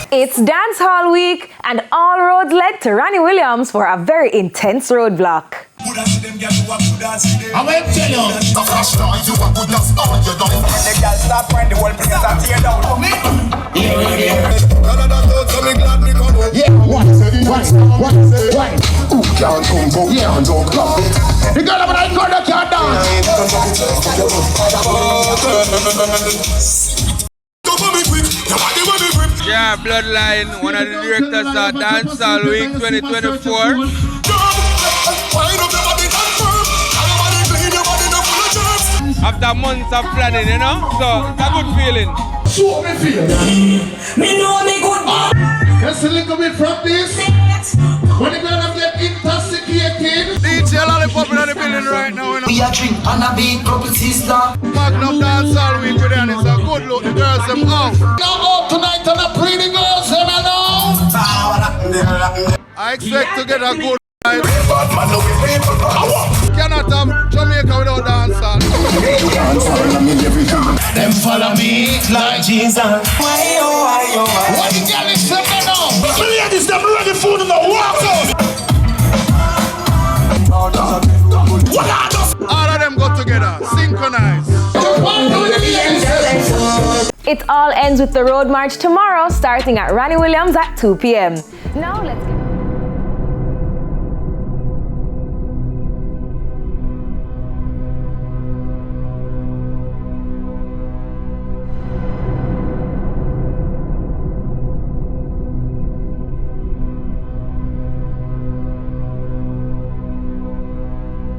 It's Dancehall week, and all roads led to Ronnie Williams for a very intense roadblock. I'm going to tell you, the flash down, you are good as all you done. The girl start when the whole place are tear down. Yeah, one. Who can't come go, yeah, don't club it. The girl of the night girl that can't dance. Yeah, Bloodline, one of the directors of Dancehall Week 2024. After months of planning, you know, so it's a good feeling. So me feel. Me know me good. Just a little bit from this. When the girl get intoxicated. DJ Lollipop in the building right now, you know. We a drink and a big couple sister. Magnum Dancehall Week with them, it's a good look, the girls them out. Now out tonight and a pretty girls them alone. I expect to get a good night. Cannot have Jamaica without dancehall. Them follow me like Jesus. Why oh. What the girl is saying now? The ladies them ready food in the water. All of them go together, synchronized. It all ends with the road march tomorrow, starting at Ronnie Williams at 2 p.m. Now let's get